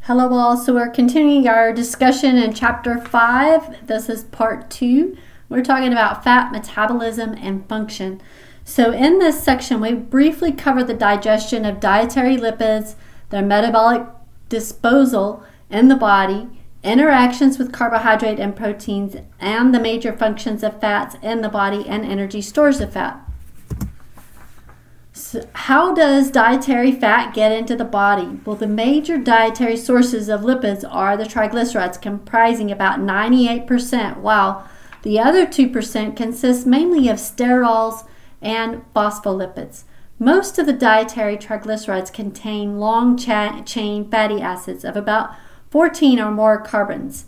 Hello all, so we're continuing our discussion in chapter 5. This is part 2. We're talking about fat metabolism and function. So in this section we briefly cover the digestion of dietary lipids, their metabolic disposal in the body, interactions with carbohydrate and proteins, and the major functions of fats in the body and energy stores of fat. So how does dietary fat get into the body? Well, the major dietary sources of lipids are the triglycerides, comprising about 98%, while the other 2% consists mainly of sterols and phospholipids. Most of the dietary triglycerides contain long-chain fatty acids of about 14 or more carbons.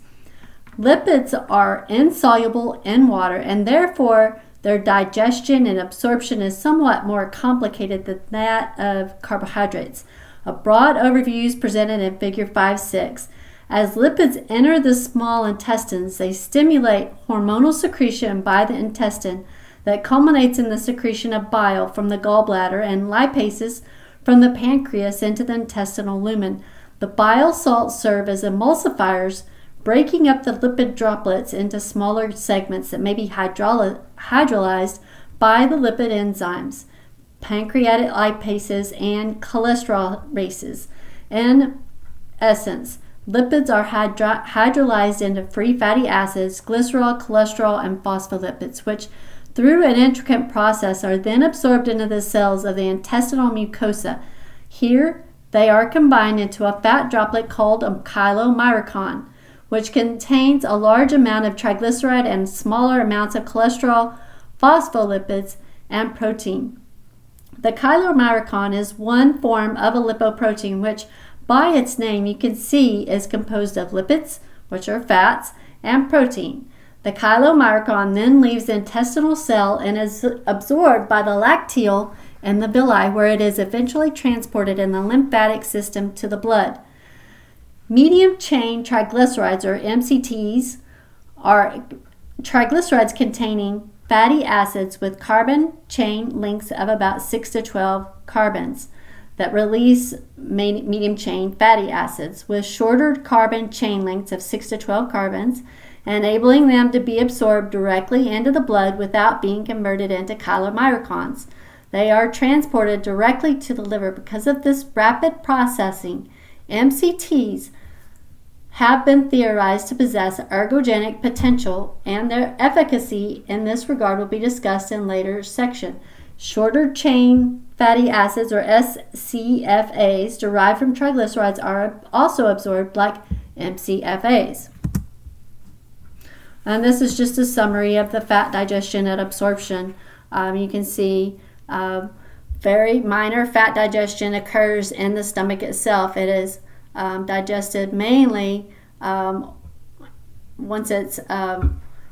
Lipids are insoluble in water, and therefore their digestion and absorption is somewhat more complicated than that of carbohydrates. A broad overview is presented in Figure 5.6. As lipids enter the small intestines, they stimulate hormonal secretion by the intestine that culminates in the secretion of bile from the gallbladder and lipases from the pancreas into the intestinal lumen. The bile salts serve as emulsifiers, breaking up the lipid droplets into smaller segments that may be hydrolyzed by the lipid enzymes, pancreatic lipases, and cholesterolases. In essence, lipids are hydrolyzed into free fatty acids, glycerol, cholesterol, and phospholipids, which through an intricate process are then absorbed into the cells of the intestinal mucosa. Here, they are combined into a fat droplet called a chylomyricon, which contains a large amount of triglyceride and smaller amounts of cholesterol, phospholipids, and protein. The chylomyricon is one form of a lipoprotein, which by its name you can see is composed of lipids, which are fats, and protein. The chylomyricon then leaves the intestinal cell and is absorbed by the lacteal in the villi, where it is eventually transported in the lymphatic system to the blood. Medium-chain triglycerides, or MCTs, are triglycerides containing fatty acids with carbon chain lengths of about 6 to 12 carbons that release medium-chain fatty acids with shorter carbon chain lengths of 6 to 12 carbons, enabling them to be absorbed directly into the blood without being converted into chylomyricons. They are transported directly to the liver. Because of this rapid processing, MCTs have been theorized to possess ergogenic potential, and their efficacy in this regard will be discussed in later section. Shorter chain fatty acids, or SCFAs, derived from triglycerides are also absorbed like MCFAs. And this is just a summary of the fat digestion and absorption. You can see very minor fat digestion occurs in the stomach itself. It is digested mainly once it's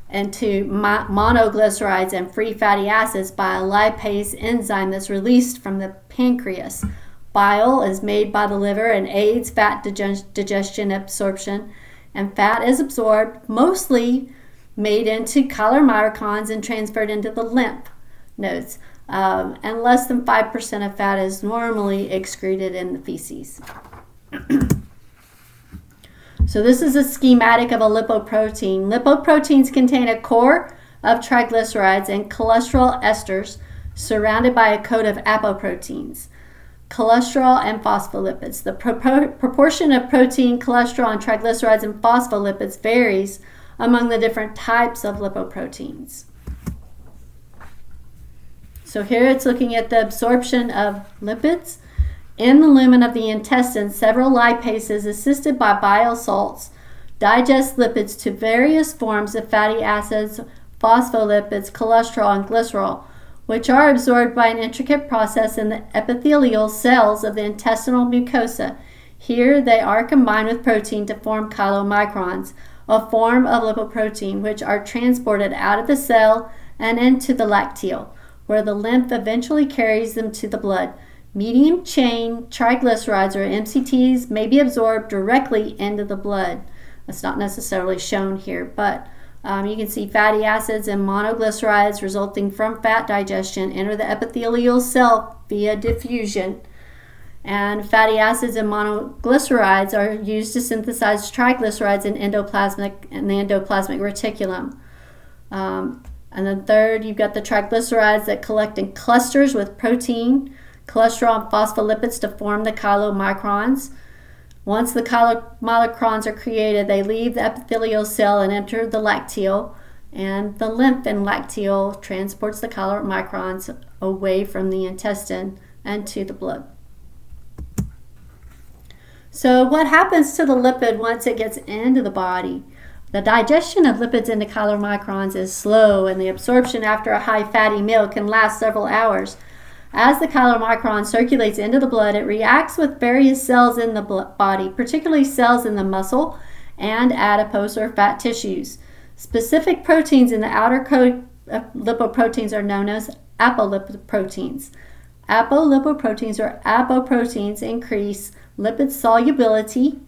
into monoglycerides and free fatty acids by a lipase enzyme that's released from the pancreas. Bile is made by the liver and aids fat digestion absorption, and fat is absorbed, mostly made into chylomyricons and transferred into the lymph nodes. And less than 5% of fat is normally excreted in the feces. So this is a schematic of a lipoprotein. Lipoproteins contain a core of triglycerides and cholesterol esters surrounded by a coat of apoproteins, cholesterol, and phospholipids. The proportion of protein, cholesterol, and triglycerides and phospholipids varies among the different types of lipoproteins. So here it's looking at the absorption of lipids. In the lumen of the intestine, several lipases, assisted by bile salts, digest lipids to various forms of fatty acids, phospholipids, cholesterol, and glycerol, which are absorbed by an intricate process in the epithelial cells of the intestinal mucosa. Here they are combined with protein to form chylomicrons, a form of lipoprotein, which are transported out of the cell and into the lacteal, where the lymph eventually carries them to the blood. Medium-chain triglycerides, or MCTs, may be absorbed directly into the blood. That's not necessarily shown here, but you can see fatty acids and monoglycerides resulting from fat digestion enter the epithelial cell via diffusion And fatty acids and monoglycerides are used to synthesize triglycerides in the endoplasmic reticulum. And then third, you've got the triglycerides that collect in clusters with protein, cholesterol, and phospholipids to form the chylomicrons. Once the chylomicrons are created, they leave the epithelial cell and enter the lacteal, and the lymph in lacteal transports the chylomicrons away from the intestine and to the blood. So what happens to the lipid once it gets into the body? The digestion of lipids into chylomicrons is slow, and the absorption after a high fatty meal can last several hours. As the chylomicron circulates into the blood, it reacts with various cells in the body, particularly cells in the muscle and adipose or fat tissues. Specific proteins in the outer coat of lipoproteins are known as apolipoproteins. Apolipoproteins or apoproteins increase lipid solubility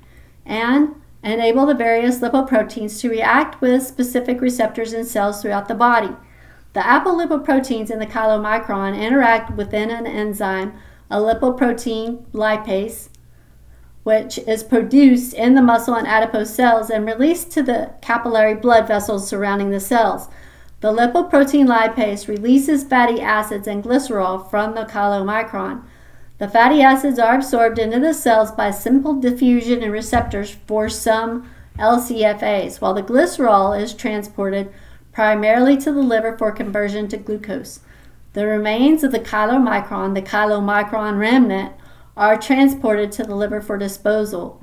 and enable the various lipoproteins to react with specific receptors in cells throughout the body. The apolipoproteins in the chylomicron interact within an enzyme, a lipoprotein lipase, which is produced in the muscle and adipose cells and released to the capillary blood vessels surrounding the cells. The lipoprotein lipase releases fatty acids and glycerol from the chylomicron. The fatty acids are absorbed into the cells by simple diffusion and receptors for some LCFAs, while the glycerol is transported primarily to the liver for conversion to glucose. The remains of the chylomicron remnant, are transported to the liver for disposal.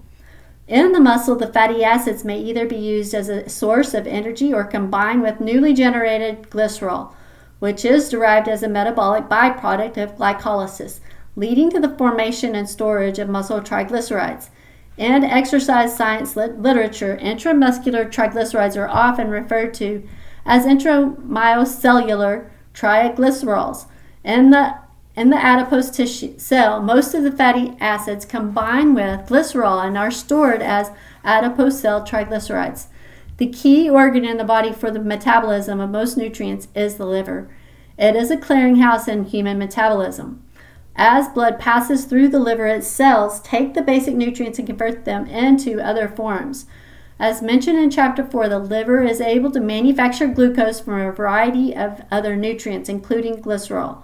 In the muscle, the fatty acids may either be used as a source of energy or combined with newly generated glycerol, which is derived as a metabolic byproduct of glycolysis, leading to the formation and storage of muscle triglycerides. In exercise science literature, intramuscular triglycerides are often referred to as intramyocellular triglycerols. In the adipose tissue cell, most of the fatty acids combine with glycerol and are stored as adipose cell triglycerides. The key organ in the body for the metabolism of most nutrients is the liver. It is a clearinghouse in human metabolism. As blood passes through the liver, its cells take the basic nutrients and convert them into other forms. As mentioned in Chapter 4, the liver is able to manufacture glucose from a variety of other nutrients, including glycerol.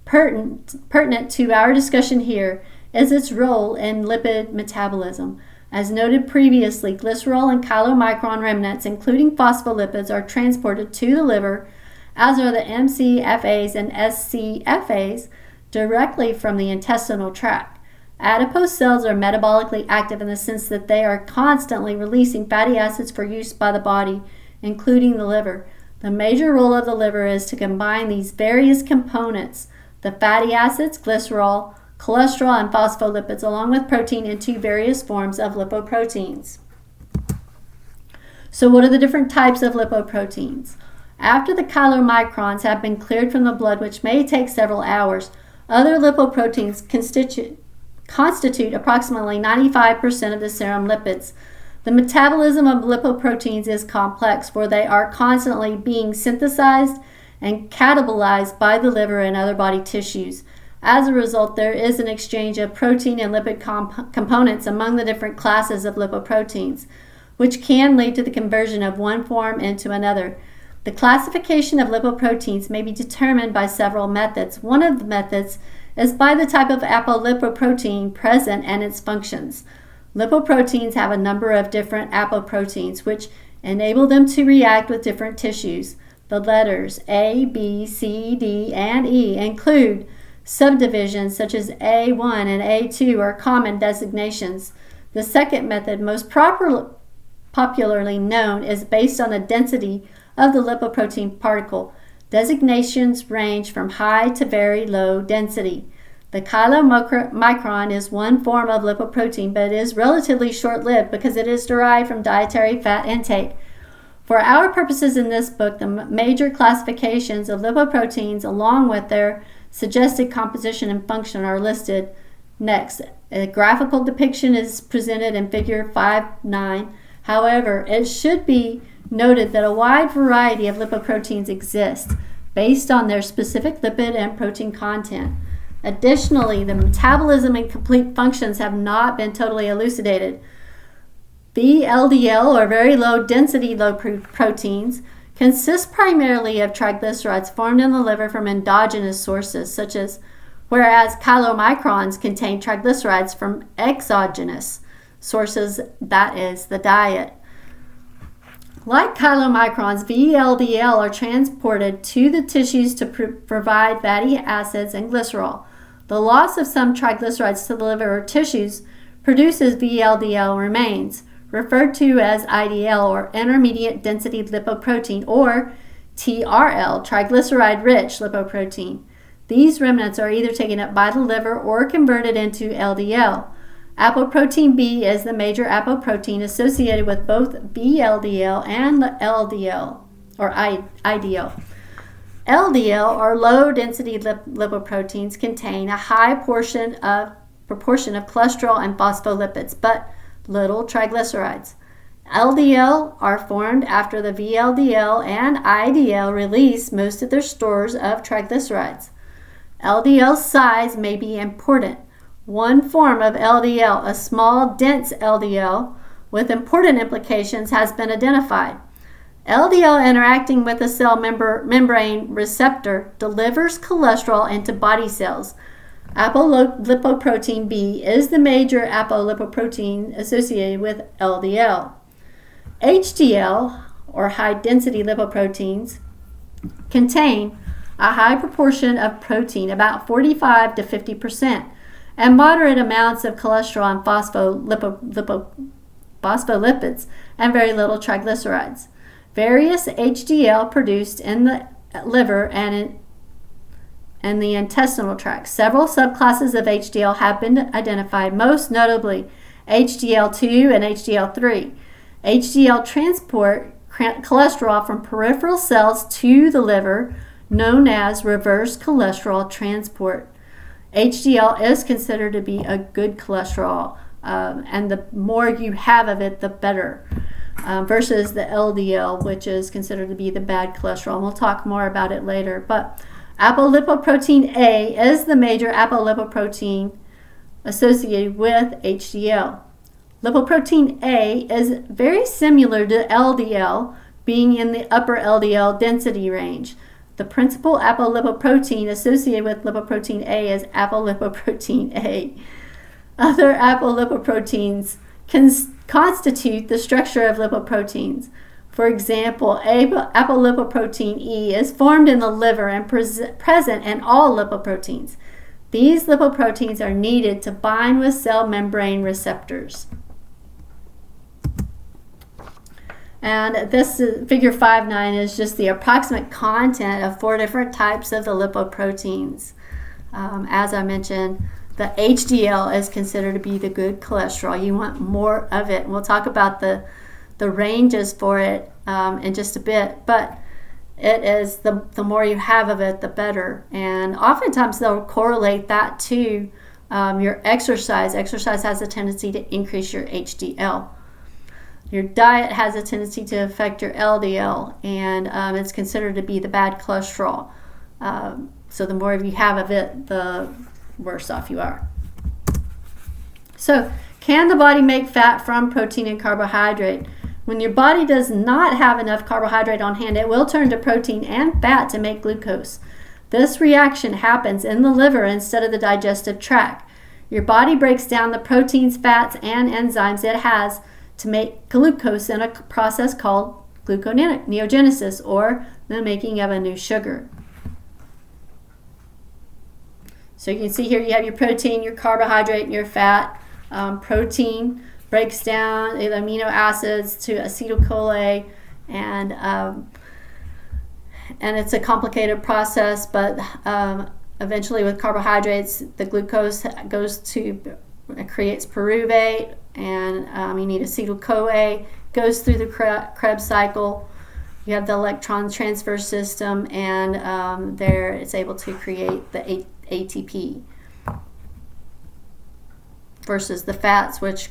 Pertinent to our discussion here is its role in lipid metabolism. As noted previously, glycerol and chylomicron remnants, including phospholipids, are transported to the liver, as are the MCFAs and SCFAs, directly from the intestinal tract. Adipose cells are metabolically active in the sense that they are constantly releasing fatty acids for use by the body, including the liver. The major role of the liver is to combine these various components, the fatty acids, glycerol, cholesterol, and phospholipids, along with protein, into various forms of lipoproteins. So what are the different types of lipoproteins? After the chylomicrons have been cleared from the blood, which may take several hours, other lipoproteins constitute approximately 95% of the serum lipids. The metabolism of lipoproteins is complex, for they are constantly being synthesized and catabolized by the liver and other body tissues. As a result, there is an exchange of protein and lipid components among the different classes of lipoproteins, which can lead to the conversion of one form into another. The classification of lipoproteins may be determined by several methods. One of the methods is by the type of apolipoprotein present and its functions. Lipoproteins have a number of different apoproteins, which enable them to react with different tissues. The letters A, B, C, D, and E include subdivisions such as A1 and A2 are common designations. The second method, most popularly known, is based on the density of the lipoprotein particle. Designations range from high to very low density. The chylomicron is one form of lipoprotein, but it is relatively short-lived because it is derived from dietary fat intake. For our purposes in this book, the major classifications of lipoproteins, along with their suggested composition and function, are listed next. A graphical depiction is presented in Figure 5.9. However, it should be noted that a wide variety of lipoproteins exist based on their specific lipid and protein content. Additionally, the metabolism and complete functions have not been totally elucidated. VLDL, or very low density proteins, consist primarily of triglycerides formed in the liver from endogenous sources, such as, whereas chylomicrons contain triglycerides from exogenous sources, that is, the diet. Like chylomicrons, VLDL are transported to the tissues to provide fatty acids and glycerol. The loss of some triglycerides to the liver or tissues produces VLDL remains, referred to as IDL, or intermediate density lipoprotein, or TRL, triglyceride-rich lipoprotein. These remnants are either taken up by the liver or converted into LDL. Apoprotein B is the major apoprotein associated with both VLDL and LDL, or IDL. LDL, or low-density lipoproteins, contain a high proportion of cholesterol and phospholipids, but little triglycerides. LDL are formed after the VLDL and IDL release most of their stores of triglycerides. LDL size may be important. One form of LDL, a small, dense LDL, with important implications, has been identified. LDL interacting with the cell membrane receptor delivers cholesterol into body cells. Apolipoprotein B is the major apolipoprotein associated with LDL. HDL, or high-density lipoproteins, contain a high proportion of protein, about 45 to 50%, and moderate amounts of cholesterol and phospholipids, and very little triglycerides. Various HDL produced in the liver and in the intestinal tract. Several subclasses of HDL have been identified, most notably HDL2 and HDL3. HDL transport cholesterol from peripheral cells to the liver, known as reverse cholesterol transport. HDL is considered to be a good cholesterol, and the more you have of it, the better, versus the LDL, which is considered to be the bad cholesterol. And we'll talk more about it later. But apolipoprotein A is the major apolipoprotein associated with HDL. Lipoprotein A is very similar to LDL, being in the upper LDL density range. The principal apolipoprotein associated with lipoprotein A is apolipoprotein A. Other apolipoproteins constitute the structure of lipoproteins. For example, apolipoprotein E is formed in the liver and present in all lipoproteins. These lipoproteins are needed to bind with cell membrane receptors. And this figure 5.9 is just the approximate content of 4 different types of the lipoproteins. As I mentioned, the HDL is considered to be the good cholesterol. You want more of it. And we'll talk about the ranges for it in just a bit. But it is the more you have of it, the better. And oftentimes they'll correlate that to your exercise. Exercise has a tendency to increase your HDL. Your diet has a tendency to affect your LDL, and it's considered to be the bad cholesterol. So the more you have of it, the worse off you are. So, can the body make fat from protein and carbohydrate? When your body does not have enough carbohydrate on hand, it will turn to protein and fat to make glucose. This reaction happens in the liver instead of the digestive tract. Your body breaks down the proteins, fats, and enzymes it has to make glucose in a process called gluconeogenesis, or the making of a new sugar. So you can see here you have your protein, your carbohydrate, and your fat. Protein breaks down the amino acids to acetyl-CoA, and it's a complicated process, but eventually with carbohydrates, the glucose creates pyruvate, and you need acetyl-CoA, goes through the Krebs cycle. You have the electron transfer system, and there it's able to create the ATP. Versus the fats, which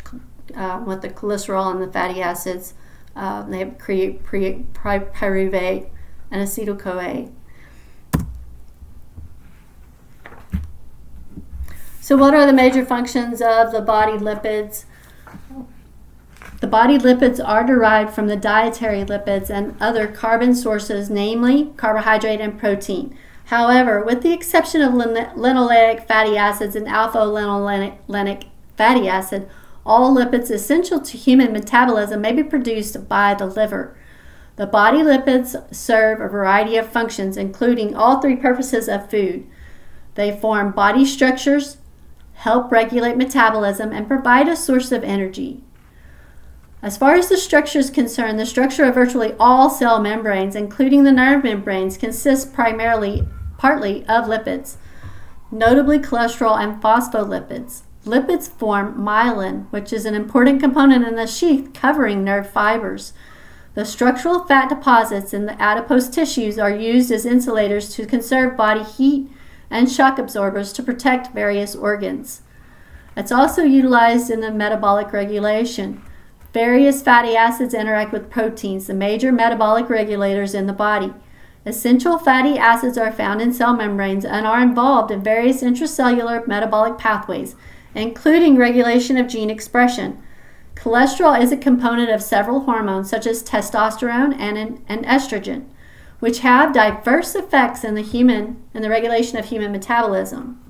with the cholesterol and the fatty acids, they create pyruvate and acetyl-CoA. So what are the major functions of the body lipids? The body lipids are derived from the dietary lipids and other carbon sources, namely carbohydrate and protein. However, with the exception of linoleic fatty acids and alpha-linolenic fatty acid, all lipids essential to human metabolism may be produced by the liver. The body lipids serve a variety of functions, including all three purposes of food. They form body structures, help regulate metabolism, and provide a source of energy. As far as the structure is concerned, the structure of virtually all cell membranes, including the nerve membranes, consists partly of lipids, notably cholesterol and phospholipids. Lipids form myelin, which is an important component in the sheath covering nerve fibers. The structural fat deposits in the adipose tissues are used as insulators to conserve body heat and shock absorbers to protect various organs. It's also utilized in the metabolic regulation. Various fatty acids interact with proteins, the major metabolic regulators in the body. Essential fatty acids are found in cell membranes and are involved in various intracellular metabolic pathways, including regulation of gene expression. Cholesterol is a component of several hormones such as testosterone and estrogen, which have diverse effects in the regulation of human metabolism.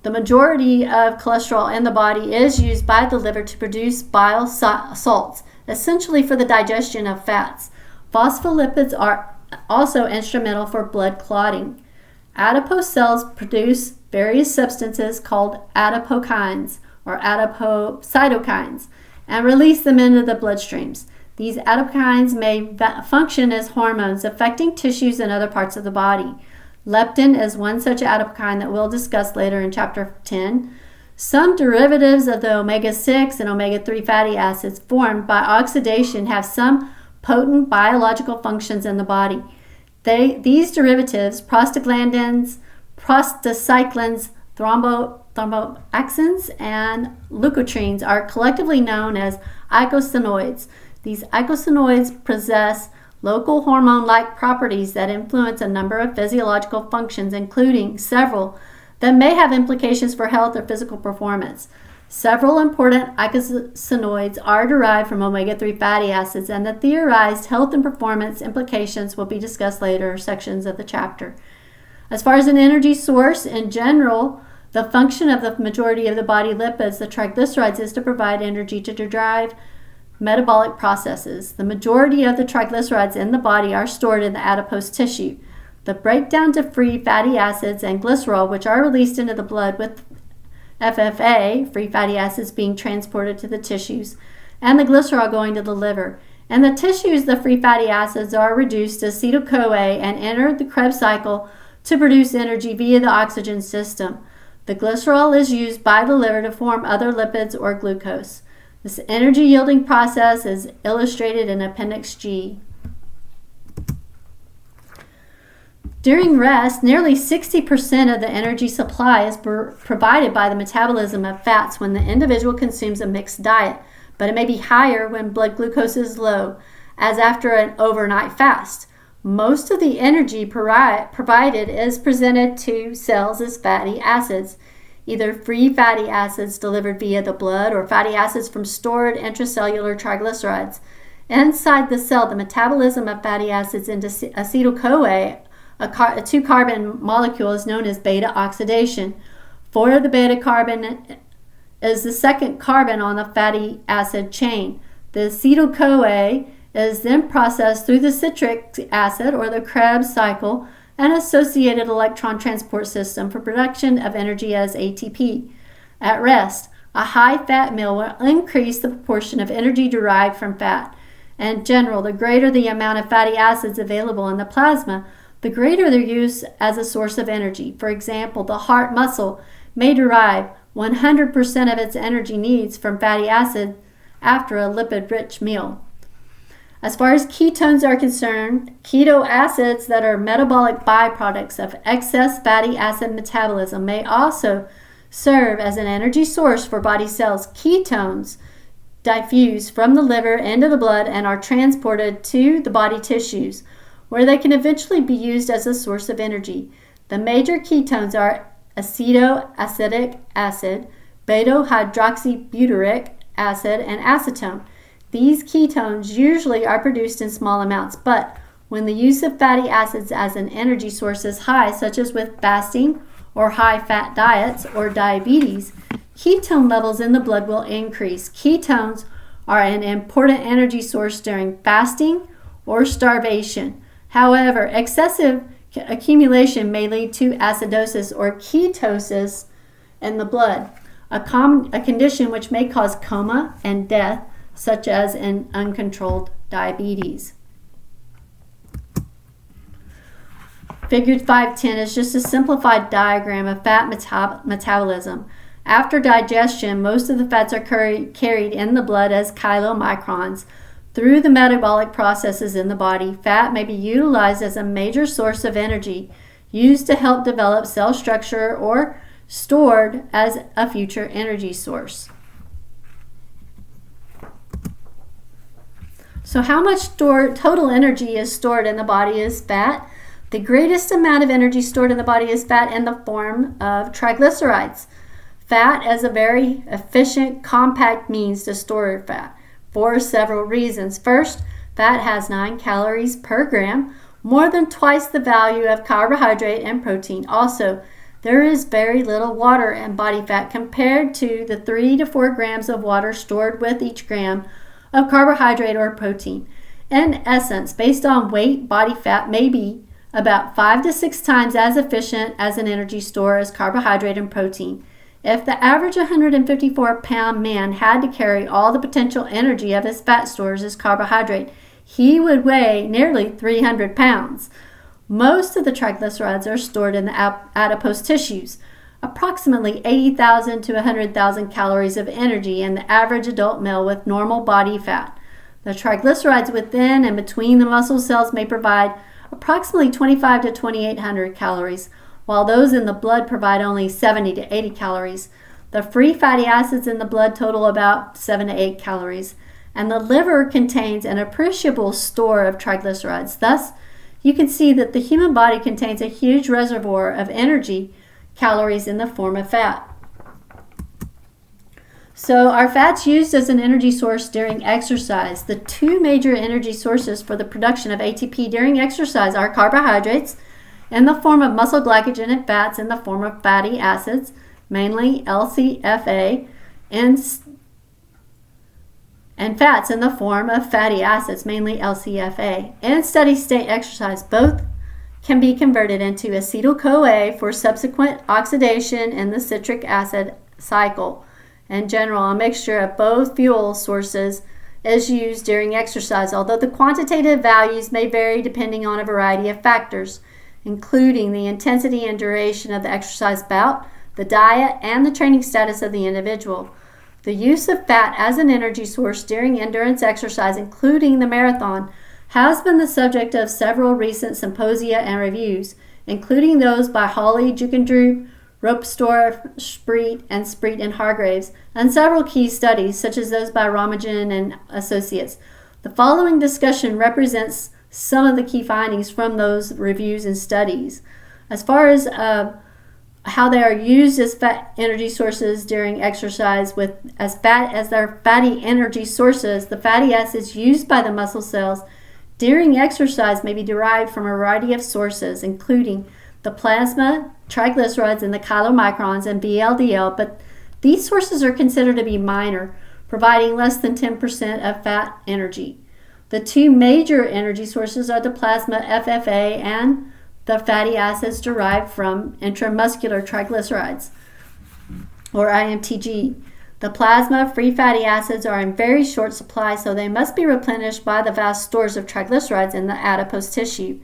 The majority of cholesterol in the body is used by the liver to produce bile salts, essentially for the digestion of fats. Phospholipids are also instrumental for blood clotting. Adipose cells produce various substances called adipokines or adipocytokines and release them into the bloodstreams. These adipokines may function as hormones affecting tissues and other parts of the body. Leptin is one such adipokine that we'll discuss later in chapter 10. Some derivatives of the omega-6 and omega-3 fatty acids formed by oxidation have some potent biological functions in the body. These derivatives, prostaglandins, prostacyclins, thromboxans, and leukotrienes, are collectively known as eicosanoids. These eicosanoids possess local hormone-like properties that influence a number of physiological functions, including several that may have implications for health or physical performance. Several important eicosanoids are derived from omega-3 fatty acids, and the theorized health and performance implications will be discussed later sections of the chapter. As far as an energy source, in general, the function of the majority of the body lipids, the triglycerides, is to provide energy to drive metabolic processes. The majority of the triglycerides in the body are stored in the adipose tissue. The breakdown to free fatty acids and glycerol, which are released into the blood with FFA, free fatty acids, being transported to the tissues, and the glycerol going to the liver. In the tissues, the free fatty acids are reduced to acetyl-CoA and enter the Krebs cycle to produce energy via the oxygen system. The glycerol is used by the liver to form other lipids or glucose. This energy yielding process is illustrated in Appendix G. During rest, nearly 60% of the energy supply is provided by the metabolism of fats when the individual consumes a mixed diet, but it may be higher when blood glucose is low, as after an overnight fast. Most of the energy provided is presented to cells as fatty acids, either free fatty acids delivered via the blood or fatty acids from stored intracellular triglycerides. Inside the cell, the metabolism of fatty acids into acetyl-CoA, a two-carbon molecule, is known as beta oxidation. 4 of the beta carbon is the second carbon on the fatty acid chain. The acetyl-CoA is then processed through the citric acid or the Krebs cycle and associated electron transport system for production of energy as ATP. At rest, a high-fat meal will increase the proportion of energy derived from fat. In general, the greater the amount of fatty acids available in the plasma, the greater their use as a source of energy. For example, the heart muscle may derive 100% of its energy needs from fatty acid after a lipid-rich meal. As far as ketones are concerned, keto acids that are metabolic byproducts of excess fatty acid metabolism may also serve as an energy source for body cells. Ketones diffuse from the liver into the blood and are transported to the body tissues. where they can eventually be used as a source of energy. The major ketones are acetoacetic acid, beta-hydroxybutyric acid, and acetone. These ketones usually are produced in small amounts, but when the use of fatty acids as an energy source is high, such as with fasting or high-fat diets or diabetes, ketone levels in the blood will increase. Ketones are an important energy source during fasting or starvation. However, excessive accumulation may lead to acidosis or ketosis in the blood, a condition which may cause coma and death, such as in uncontrolled diabetes. Figure 5.10 is just a simplified diagram of fat metabolism. After digestion, most of the fats are carried in the blood as chylomicrons. Through the metabolic processes in the body, fat may be utilized as a major source of energy, used to help develop cell structure or stored as a future energy source. So how much total energy is stored in the body is fat? The greatest amount of energy stored in the body is fat in the form of triglycerides. Fat is a very efficient, compact means to store fat for several reasons. First, fat has 9 calories per gram, more than twice the value of carbohydrate and protein. Also, there is very little water in body fat compared to the 3 to 4 grams of water stored with each gram of carbohydrate or protein. In essence, based on weight, body fat may be about 5 to 6 times as efficient as an energy store as carbohydrate and protein. If the average 154-pound man had to carry all the potential energy of his fat stores as carbohydrate, he would weigh nearly 300 pounds. Most of the triglycerides are stored in the adipose tissues, approximately 80,000 to 100,000 calories of energy in the average adult male with normal body fat. The triglycerides within and between the muscle cells may provide approximately 25 to 2,800 calories, while those in the blood provide only 70 to 80 calories. The free fatty acids in the blood total about 7 to 8 calories, and the liver contains an appreciable store of triglycerides. Thus, you can see that the human body contains a huge reservoir of energy calories in the form of fat. So are fats used as an energy source during exercise? The two major energy sources for the production of ATP during exercise are carbohydrates in the form of muscle glycogen and fats in the form of fatty acids, mainly LCFA, and fats in the form of fatty acids, mainly LCFA. In steady state exercise, both can be converted into acetyl-CoA for subsequent oxidation in the citric acid cycle. In general, a mixture of both fuel sources is used during exercise, although the quantitative values may vary depending on a variety of factors, including the intensity and duration of the exercise bout, the diet, and the training status of the individual. The use of fat as an energy source during endurance exercise, including the marathon, has been the subject of several recent symposia and reviews, including those by Hawley, Juckendrup, Ropstorff, Spreet, and Hargraves, and several key studies, such as those by Ramajan and Associates. The following discussion represents some of the key findings from those reviews and studies. As far as how they are used as fat energy sources during exercise, as their fatty energy sources, the fatty acids used by the muscle cells during exercise may be derived from a variety of sources, including the plasma, triglycerides, and the chylomicrons and VLDL, but these sources are considered to be minor, providing less than 10% of fat energy. The two major energy sources are the plasma FFA and the fatty acids derived from intramuscular triglycerides, or IMTG. The plasma free fatty acids are in very short supply, so they must be replenished by the vast stores of triglycerides in the adipose tissue.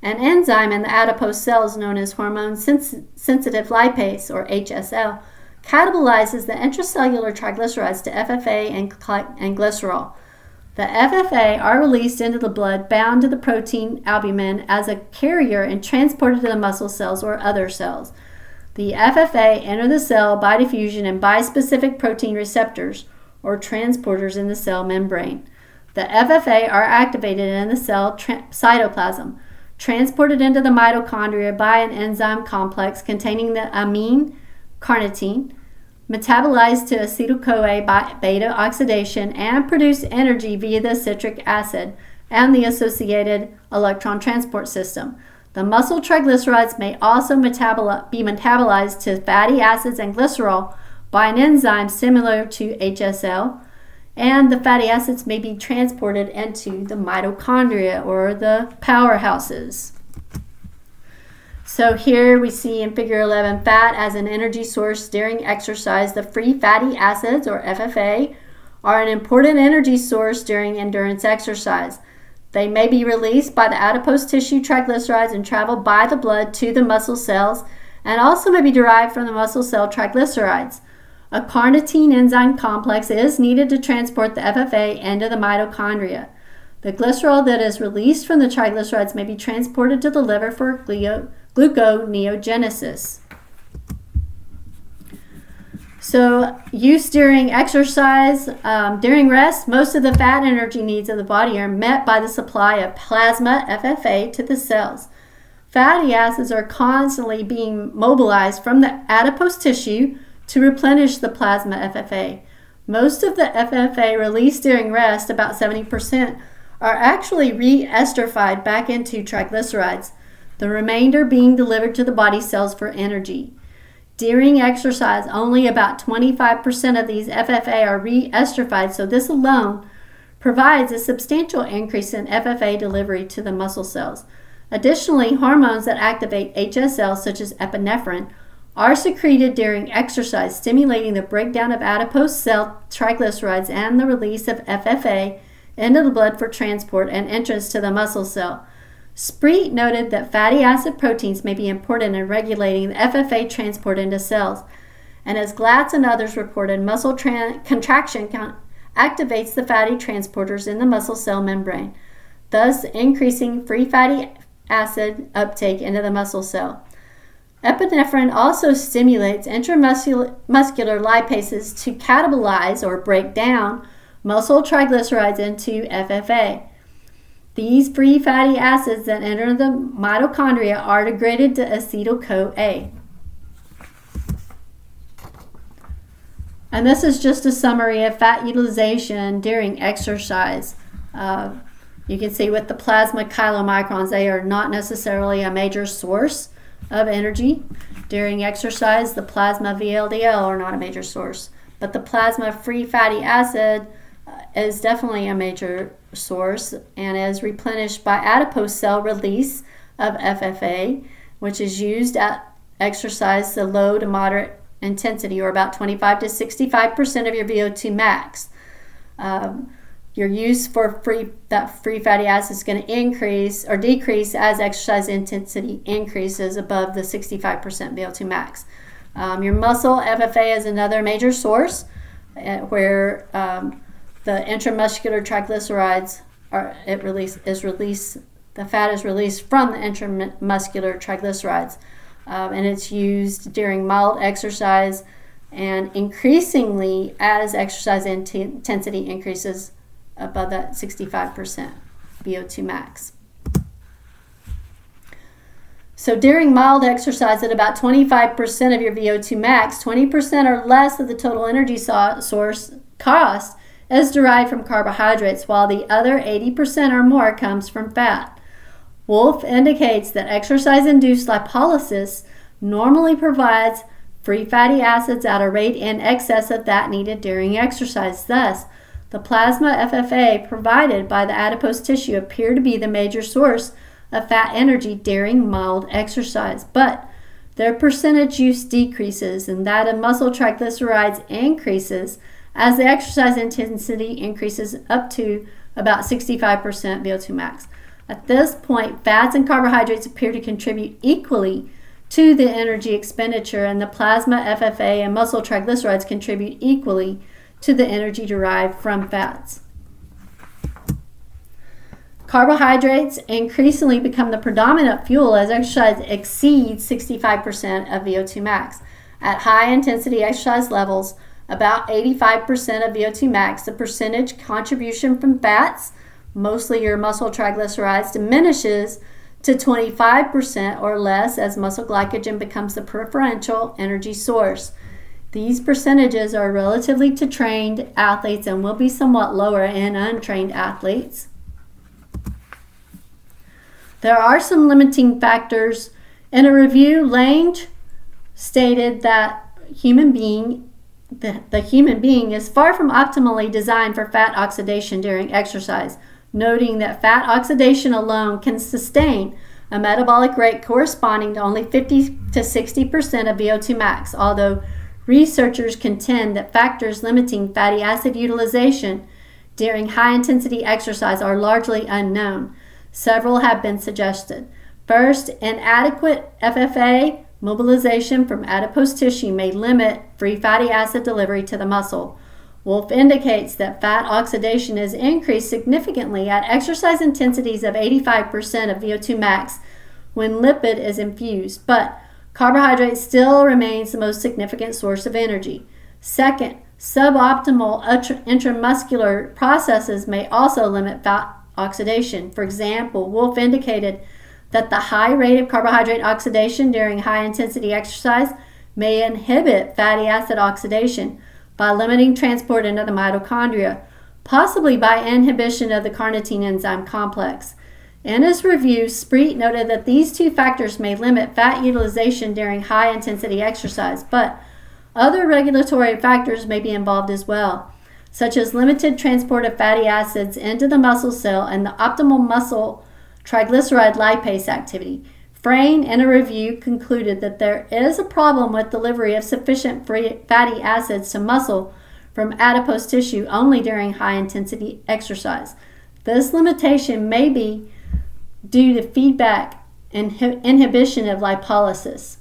An enzyme in the adipose cells known as hormone-sensitive lipase, or HSL, catabolizes the intracellular triglycerides to FFA and glycerol. The FFA are released into the blood, bound to the protein albumin as a carrier and transported to the muscle cells or other cells. The FFA enter the cell by diffusion and bispecific protein receptors, or transporters in the cell membrane. The FFA are activated in the cell cytoplasm, transported into the mitochondria by an enzyme complex containing the amine carnitine, metabolized to acetyl-CoA by beta oxidation, and produce energy via the citric acid and the associated electron transport system. The muscle triglycerides may also be metabolized to fatty acids and glycerol by an enzyme similar to HSL, and the fatty acids may be transported into the mitochondria or the powerhouses. So here we see in figure 11 fat as an energy source during exercise. The free fatty acids, or FFA, are an important energy source during endurance exercise. They may be released by the adipose tissue triglycerides and travel by the blood to the muscle cells, and also may be derived from the muscle cell triglycerides. A carnitine enzyme complex is needed to transport the FFA into the mitochondria. The glycerol that is released from the triglycerides may be transported to the liver for gluconeogenesis. So, use during exercise. During rest, most of the fat energy needs of the body are met by the supply of plasma FFA to the cells. Fatty acids are constantly being mobilized from the adipose tissue to replenish the plasma FFA. Most of the FFA released during rest, about 70%, are actually re-esterified back into triglycerides, the remainder being delivered to the body cells for energy. During exercise, only about 25% of these FFA are re-esterified, so this alone provides a substantial increase in FFA delivery to the muscle cells. Additionally, hormones that activate HSL, such as epinephrine, are secreted during exercise, stimulating the breakdown of adipose cell triglycerides and the release of FFA into the blood for transport and entrance to the muscle cell. Spreet noted that fatty acid proteins may be important in regulating the FFA transport into cells, and as Glatz and others reported, muscle contraction activates the fatty transporters in the muscle cell membrane, thus increasing free fatty acid uptake into the muscle cell. Epinephrine also stimulates intramuscular lipases to catabolize or break down muscle triglycerides into FFA. These free fatty acids that enter the mitochondria are degraded to acetyl-CoA. And this is just a summary of fat utilization during exercise. You can see with the plasma chylomicrons, they are not necessarily a major source of energy. During exercise, the plasma VLDL are not a major source, but the plasma free fatty acid is definitely a major source and is replenished by adipose cell release of FFA, which is used at exercise to low to moderate intensity, or about 25 to 65% of your VO2 max. Your use for free fatty acid is going to increase or decrease as exercise intensity increases above the 65% VO2 max. Your muscle FFA is another major source where the intramuscular triglycerides the fat is released from the intramuscular triglycerides, and it's used during mild exercise and increasingly as exercise intensity increases above that 65% VO2 max. So during mild exercise at about 25% of your VO2 max, 20% or less of the total energy source cost is derived from carbohydrates, while the other 80% or more comes from fat. Wolf indicates that exercise-induced lipolysis normally provides free fatty acids at a rate in excess of that needed during exercise. Thus, the plasma FFA provided by the adipose tissue appear to be the major source of fat energy during mild exercise, but their percentage use decreases and that of muscle triglycerides increases as the exercise intensity increases up to about 65% VO2 max. At this point, fats and carbohydrates appear to contribute equally to the energy expenditure, and the plasma FFA and muscle triglycerides contribute equally to the energy derived from fats. Carbohydrates increasingly become the predominant fuel as exercise exceeds 65% of VO2 max. At high intensity exercise levels, about 85% of VO2 max, the percentage contribution from fats, mostly your muscle triglycerides, diminishes to 25% or less as muscle glycogen becomes the preferential energy source. These percentages are relatively to trained athletes and will be somewhat lower in untrained athletes. There are some limiting factors. In a review, Lange stated that the human being is far from optimally designed for fat oxidation during exercise, noting that fat oxidation alone can sustain a metabolic rate corresponding to only 50 to 60% of VO2 max, although researchers contend that factors limiting fatty acid utilization during high-intensity exercise are largely unknown. Several have been suggested. First, inadequate FFA mobilization from adipose tissue may limit free fatty acid delivery to the muscle. Wolf indicates that fat oxidation is increased significantly at exercise intensities of 85% of VO2 max when lipid is infused, but carbohydrate still remains the most significant source of energy. Second, suboptimal intramuscular processes may also limit fat oxidation. For example, Wolf indicated that the high rate of carbohydrate oxidation during high-intensity exercise may inhibit fatty acid oxidation by limiting transport into the mitochondria, possibly by inhibition of the carnitine enzyme complex. In his review, Spreet noted that these two factors may limit fat utilization during high-intensity exercise, but other regulatory factors may be involved as well, such as limited transport of fatty acids into the muscle cell and the optimal muscle triglyceride lipase activity. Frayne, in a review, concluded that there is a problem with delivery of sufficient free fatty acids to muscle from adipose tissue only during high-intensity exercise. This limitation may be due to feedback and inhibition of lipolysis,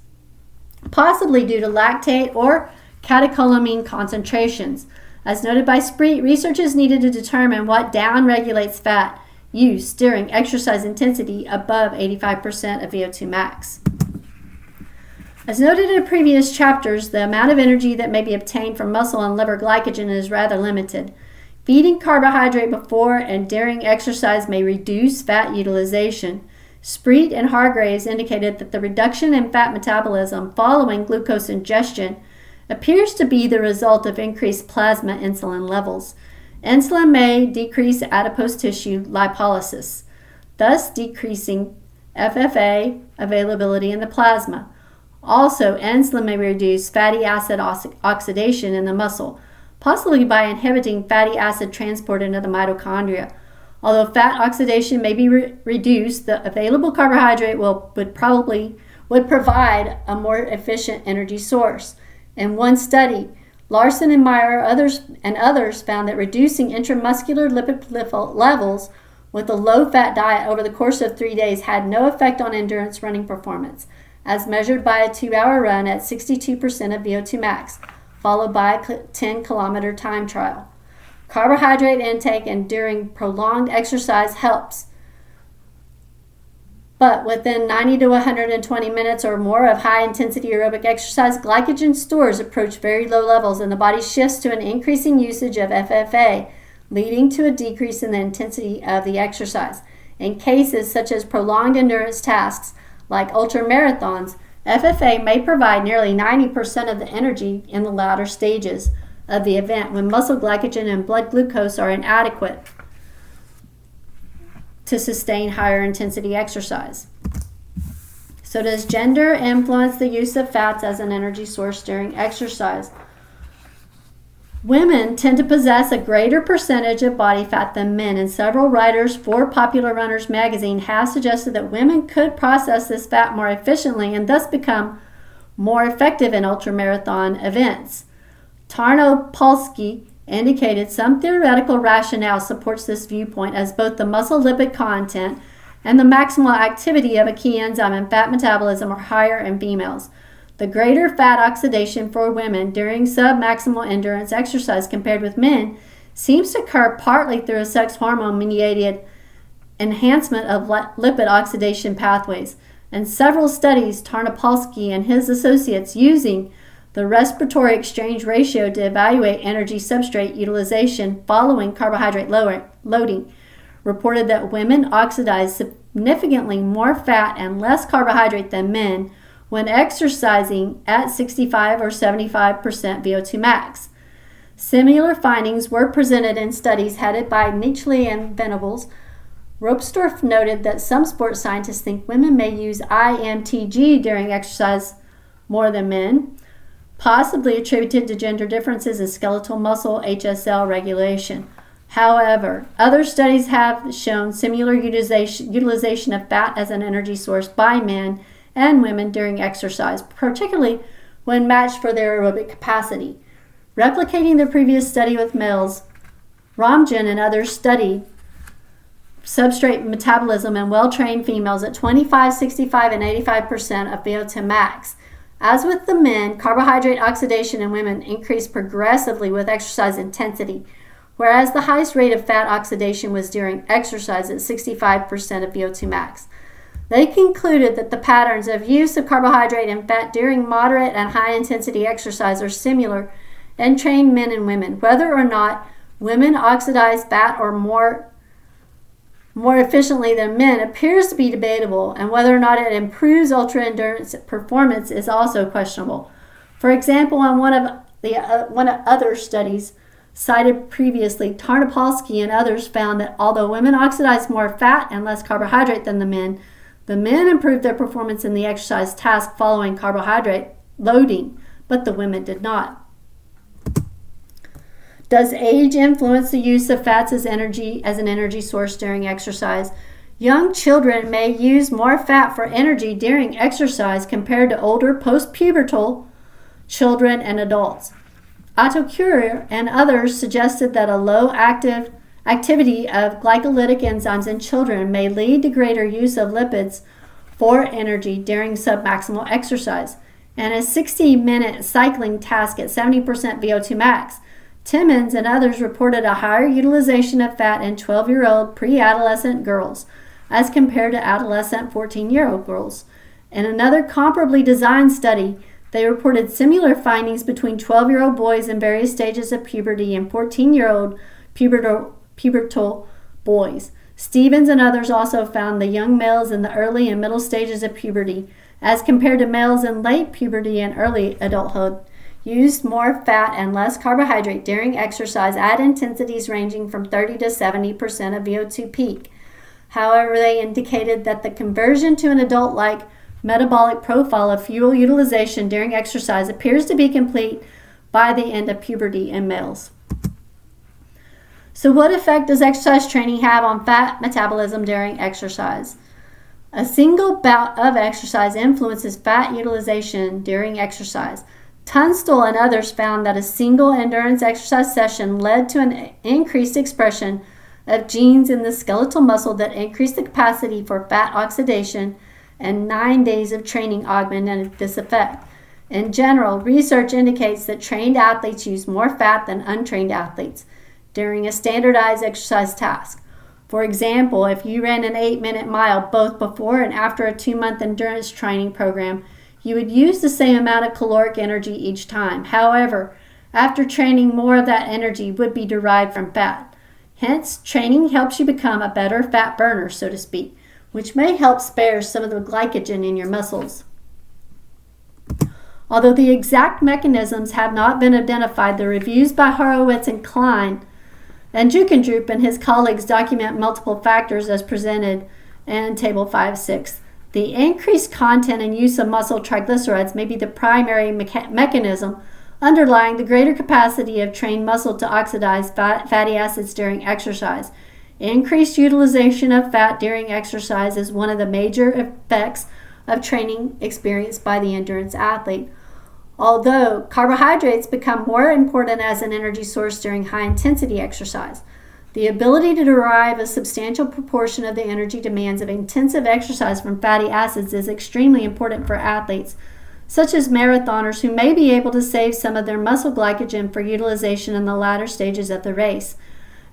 possibly due to lactate or catecholamine concentrations. As noted by Spreet, research is needed to determine what downregulates fat use during exercise intensity above 85% of VO2 max. As noted in previous chapters, the amount of energy that may be obtained from muscle and liver glycogen is rather limited. Feeding carbohydrate before and during exercise may reduce fat utilization. Spreet and Hargraves indicated that the reduction in fat metabolism following glucose ingestion appears to be the result of increased plasma insulin levels. Insulin may decrease adipose tissue lipolysis, thus decreasing FFA availability in the plasma. Also, insulin may reduce fatty acid oxidation in the muscle, possibly by inhibiting fatty acid transport into the mitochondria. Although fat oxidation may be reduced, the available carbohydrate would provide a more efficient energy source. In one study, Larson and Meyer and others found that reducing intramuscular lipid levels with a low-fat diet over the course of 3 days had no effect on endurance running performance, as measured by a 2-hour run at 62% of VO2 max, followed by a 10-kilometer time trial. Carbohydrate intake and during prolonged exercise helps, but within 90 to 120 minutes or more of high-intensity aerobic exercise, glycogen stores approach very low levels and the body shifts to an increasing usage of FFA, leading to a decrease in the intensity of the exercise. In cases such as prolonged endurance tasks like ultramarathons, FFA may provide nearly 90% of the energy in the latter stages of the event when muscle glycogen and blood glucose are inadequate to sustain higher intensity exercise. So does gender influence the use of fats as an energy source during exercise? Women tend to possess a greater percentage of body fat than men, and several writers for Popular Runners magazine have suggested that women could process this fat more efficiently and thus become more effective in ultramarathon events. Tarnopolsky indicated some theoretical rationale supports this viewpoint, as both the muscle lipid content and the maximal activity of a key enzyme in fat metabolism are higher in females. The greater fat oxidation for women during submaximal endurance exercise compared with men seems to occur partly through a sex hormone-mediated enhancement of lipid oxidation pathways. In several studies, Tarnopolsky and his associates using The respiratory exchange ratio to evaluate energy substrate utilization following carbohydrate loading reported that women oxidize significantly more fat and less carbohydrate than men when exercising at 65 or 75% VO2 max. Similar findings were presented in studies headed by Nietzsche and Venables. Ropsdorf noted that some sports scientists think women may use IMTG during exercise more than men, possibly attributed to gender differences in skeletal muscle HSL regulation. However, other studies have shown similar utilization of fat as an energy source by men and women during exercise, particularly when matched for their aerobic capacity. Replicating the previous study with males, Ramjan and others studied substrate metabolism in well-trained females at 25, 65, and 85% of VO2 max. As with the men, carbohydrate oxidation in women increased progressively with exercise intensity, whereas the highest rate of fat oxidation was during exercise at 65% of VO2 max. They concluded that the patterns of use of carbohydrate and fat during moderate and high-intensity exercise are similar in trained men and women. Whether or not women oxidize fat or more efficiently than men appears to be debatable, and whether or not it improves ultra-endurance performance is also questionable. For example, in one of other studies cited previously, Tarnopolsky and others found that although women oxidize more fat and less carbohydrate than the men improved their performance in the exercise task following carbohydrate loading, but the women did not. Does age influence the use of fats as an energy source during exercise? Young children may use more fat for energy during exercise compared to older post-pubertal children and adults. Otto Curer and others suggested that a low activity of glycolytic enzymes in children may lead to greater use of lipids for energy during submaximal exercise. And a 60-minute cycling task at 70% VO2 max, Timmons and others reported a higher utilization of fat in 12-year-old pre-adolescent girls as compared to adolescent 14-year-old girls. In another comparably designed study, they reported similar findings between 12-year-old boys in various stages of puberty and 14-year-old pubertal boys. Stevens and others also found the young males in the early and middle stages of puberty, as compared to males in late puberty and early adulthood, used more fat and less carbohydrate during exercise at intensities ranging from 30 to 70% of VO2 peak. However, they indicated that the conversion to an adult-like metabolic profile of fuel utilization during exercise appears to be complete by the end of puberty in males. So what effect does exercise training have on fat metabolism during exercise? A single bout of exercise influences fat utilization during exercise. Tunstall and others found that a single endurance exercise session led to an increased expression of genes in the skeletal muscle that increased the capacity for fat oxidation, and 9 days of training augmented this effect. In general, research indicates that trained athletes use more fat than untrained athletes during a standardized exercise task. For example, if you ran an 8-minute mile both before and after a 2-month endurance training program, you would use the same amount of caloric energy each time. However, after training, more of that energy would be derived from fat. Hence, training helps you become a better fat burner, so to speak, which may help spare some of the glycogen in your muscles. Although the exact mechanisms have not been identified, the reviews by Horowitz and Klein and Juckendrup and his colleagues document multiple factors as presented in Table 5-6. The increased content and use of muscle triglycerides may be the primary mechanism underlying the greater capacity of trained muscle to oxidize fatty acids during exercise. Increased utilization of fat during exercise is one of the major effects of training experienced by the endurance athlete. Although carbohydrates become more important as an energy source during high-intensity exercise, the ability to derive a substantial proportion of the energy demands of intensive exercise from fatty acids is extremely important for athletes, such as marathoners who may be able to save some of their muscle glycogen for utilization in the latter stages of the race.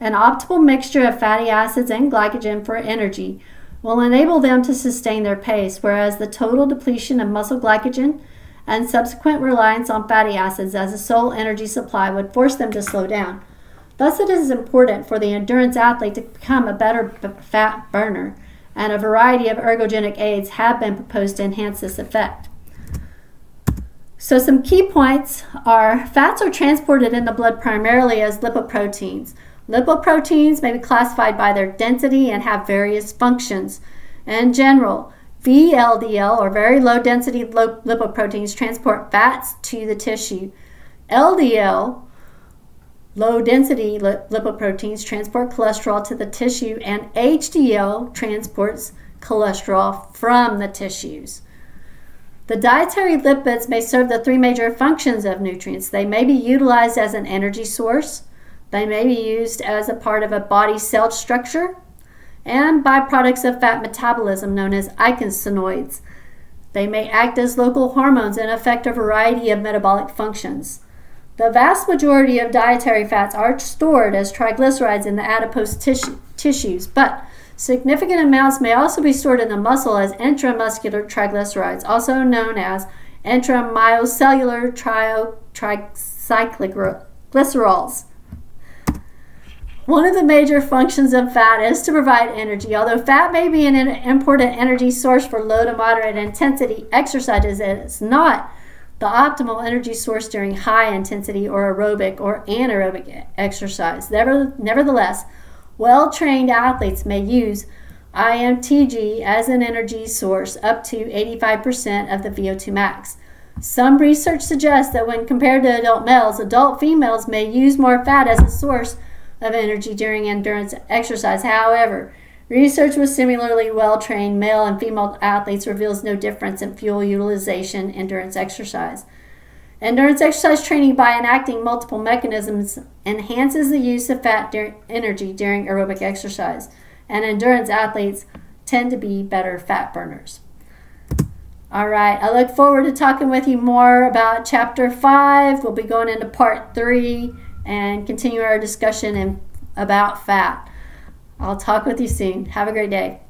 An optimal mixture of fatty acids and glycogen for energy will enable them to sustain their pace, whereas the total depletion of muscle glycogen and subsequent reliance on fatty acids as a sole energy supply would force them to slow down. Thus, it is important for the endurance athlete to become a better fat burner, and a variety of ergogenic aids have been proposed to enhance this effect. So some key points are fats are transported in the blood primarily as lipoproteins. Lipoproteins may be classified by their density and have various functions. In general, VLDL, or very low density lipoproteins, transport fats to the tissue. LDL, low density lipoproteins, transport cholesterol to the tissue, and HDL transports cholesterol from the tissues. The dietary lipids may serve the three major functions of nutrients. They may be utilized as an energy source, they may be used as a part of a body cell structure, and byproducts of fat metabolism known as eicosanoids. They may act as local hormones and affect a variety of metabolic functions. The vast majority of dietary fats are stored as triglycerides in the adipose tissues, but significant amounts may also be stored in the muscle as intramuscular triglycerides, also known as intramyocellular triglycerols. One of the major functions of fat is to provide energy. Although fat may be an important energy source for low to moderate intensity exercises, it is not the optimal energy source during high intensity or aerobic or anaerobic exercise. Nevertheless, well-trained athletes may use IMTG as an energy source up to 85% of the VO2 max. Some research suggests that when compared to adult males, adult females may use more fat as a source of energy during endurance exercise. However, research with similarly well-trained male and female athletes reveals no difference in fuel utilization endurance exercise. Endurance exercise training, by enacting multiple mechanisms, enhances the use of fat energy during aerobic exercise, and endurance athletes tend to be better fat burners. All right, I look forward to talking with you more about Chapter 5. We'll be going into Part 3 and continue our discussion about fat. I'll talk with you soon. Have a great day.